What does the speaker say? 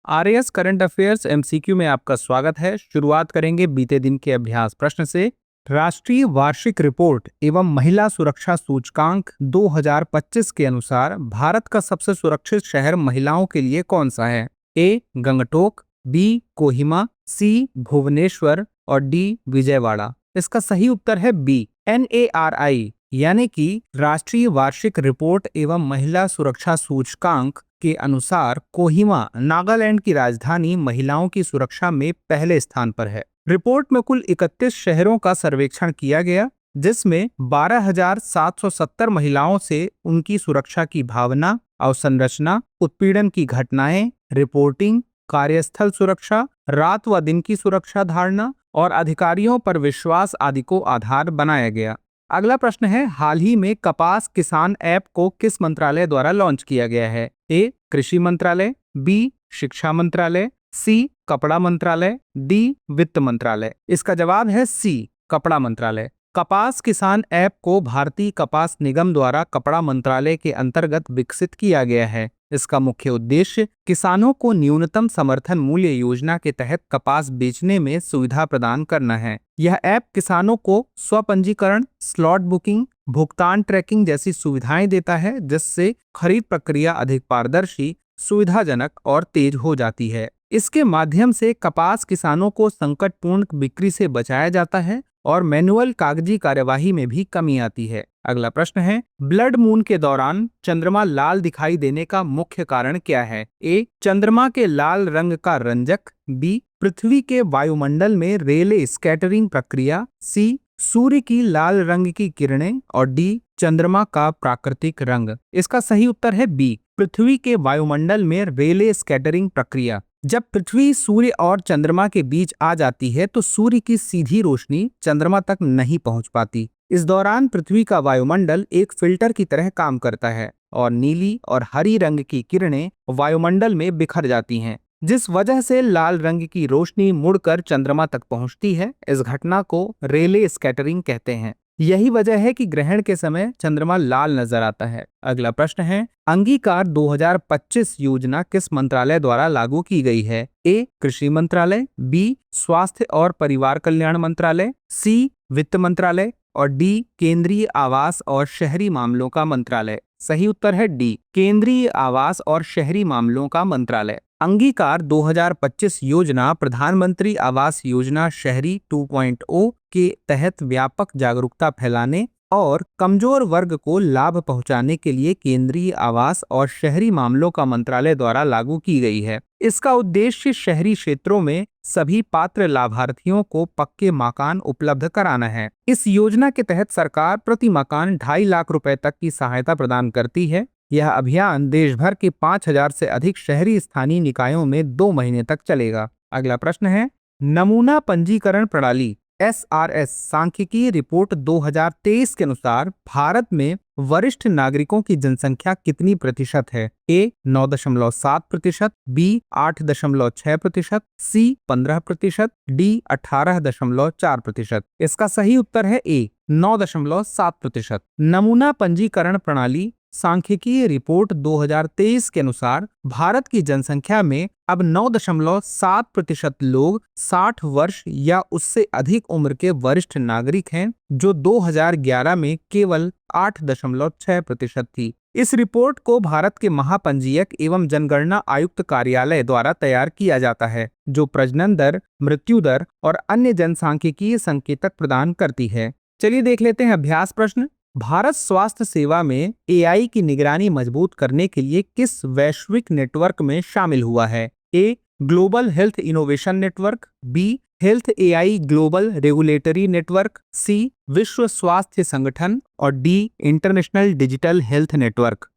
RAS current affairs MCQ में आपका स्वागत है। शुरुआत करेंगे बीते दिन के अभ्यास प्रश्न से। राष्ट्रीय वार्षिक रिपोर्ट एवं महिला सुरक्षा सूचकांक 2025 के अनुसार भारत का सबसे सुरक्षित शहर महिलाओं के लिए कौन सा है? ए गंगटोक, बी कोहिमा, सी भुवनेश्वर और डी विजयवाड़ा। इसका सही उत्तर है बी NARI यानी कि राष्ट्रीय वार्षिक रिपोर्ट एवं महिला सुरक्षा सूचकांक के अनुसार कोहिमा नागालैंड की राजधानी महिलाओं की सुरक्षा में पहले स्थान पर है। रिपोर्ट में कुल 31 शहरों का सर्वेक्षण किया गया, जिसमें 12,770 महिलाओं से उनकी सुरक्षा की भावना, अवसंरचना, उत्पीड़न की घटनाएं, रिपोर्टिंग, कार्यस्थल सुरक्षा, रात व दिन की सुरक्षा धारणा और अधिकारियों पर विश्वास आदि को आधार बनाया गया। अगला प्रश्न है, हाल ही में कपास किसान ऐप को किस मंत्रालय द्वारा लॉन्च किया गया है? ए कृषि मंत्रालय, बी शिक्षा मंत्रालय, सी कपड़ा मंत्रालय, डी वित्त मंत्रालय। इसका जवाब है सी कपड़ा मंत्रालय। कपास किसान ऐप को भारतीय कपास निगम द्वारा कपड़ा मंत्रालय के अंतर्गत विकसित किया गया है। इसका मुख्य उद्देश्य किसानों को न्यूनतम समर्थन मूल्य योजना के तहत कपास बेचने में सुविधा प्रदान करना है। यह ऐप किसानों को स्वपंजीकरण, स्लॉट बुकिंग, भुगतान ट्रैकिंग जैसी सुविधाएं देता है, जिससे खरीद प्रक्रिया अधिक पारदर्शी, सुविधाजनक और तेज हो जाती है। इसके माध्यम से कपास किसानों को संकटपूर्ण बिक्री से बचाया जाता है और मैनुअल कागजी कार्यवाही में भी कमी आती है। अगला प्रश्न है, ब्लड मून के दौरान चंद्रमा लाल दिखाई देने का मुख्य कारण क्या है? ए चंद्रमा के लाल रंग का रंजक, बी पृथ्वी के वायुमंडल में रेले स्कैटरिंग प्रक्रिया, सी सूर्य की लाल रंग की किरणें और डी चंद्रमा का प्राकृतिक रंग। इसका सही उत्तर है बी पृथ्वी के वायुमंडल में रेले स्कैटरिंग प्रक्रिया। जब पृथ्वी, सूर्य और चंद्रमा के बीच आ जाती है तो सूर्य की सीधी रोशनी चंद्रमा तक नहीं पहुंच पाती। इस दौरान पृथ्वी का वायुमंडल एक फिल्टर की तरह काम करता है और नीली और हरी रंग की किरणें वायुमंडल में बिखर जाती हैं, जिस वजह से लाल रंग की रोशनी मुड़कर चंद्रमा तक पहुंचती है। इस घटना को रेले स्कैटरिंग कहते हैं। यही वजह है कि ग्रहण के समय चंद्रमा लाल नजर आता है। अगला प्रश्न है, अंगीकार 2025 योजना किस मंत्रालय द्वारा लागू की गई है? ए कृषि मंत्रालय, बी स्वास्थ्य और परिवार कल्याण मंत्रालय, सी वित्त मंत्रालय और डी केंद्रीय आवास और शहरी मामलों का मंत्रालय। सही उत्तर है डी केंद्रीय आवास और शहरी मामलों का मंत्रालय। अंगीकार 2025 योजना प्रधानमंत्री आवास योजना शहरी 2.0 के तहत व्यापक जागरूकता फैलाने और कमजोर वर्ग को लाभ पहुंचाने के लिए केंद्रीय आवास और शहरी मामलों का मंत्रालय द्वारा लागू की गई है। इसका उद्देश्य शहरी क्षेत्रों में सभी पात्र लाभार्थियों को पक्के मकान उपलब्ध कराना है। इस योजना के तहत सरकार प्रति मकान 2.5 लाख रुपए तक की सहायता प्रदान करती है। यह अभियान देश भर के 5,000 से अधिक शहरी स्थानीय निकायों में 2 महीने तक चलेगा। अगला प्रश्न है, नमूना पंजीकरण प्रणाली SRS सांख्यिकीय रिपोर्ट 2023 के अनुसार भारत में वरिष्ठ नागरिकों की जनसंख्या कितनी प्रतिशत है? ए 9.7%, बी 8.6%, सी 15%, डी 18.4%। इसका सही उत्तर है ए 9.7%। नमूना पंजीकरण प्रणाली सांख्यिकीय रिपोर्ट 2023 के अनुसार भारत की जनसंख्या में अब 9.7% लोग 60 वर्ष या उससे अधिक उम्र के वरिष्ठ नागरिक हैं, जो 2011 में केवल 8.6% थी। इस रिपोर्ट को भारत के महापंजीयक एवं जनगणना आयुक्त कार्यालय द्वारा तैयार किया जाता है, जो प्रजनन दर, मृत्यु दर और अन्य जनसांख्यिकीय संकेतक प्रदान करती है। चलिए देख लेते हैं अभ्यास प्रश्न। भारत स्वास्थ्य सेवा में AI की निगरानी मजबूत करने के लिए किस वैश्विक नेटवर्क में शामिल हुआ है? A global health innovation network, B health AI global regulatory network, C विश्व स्वास्थ्य संगठन और D international digital health network.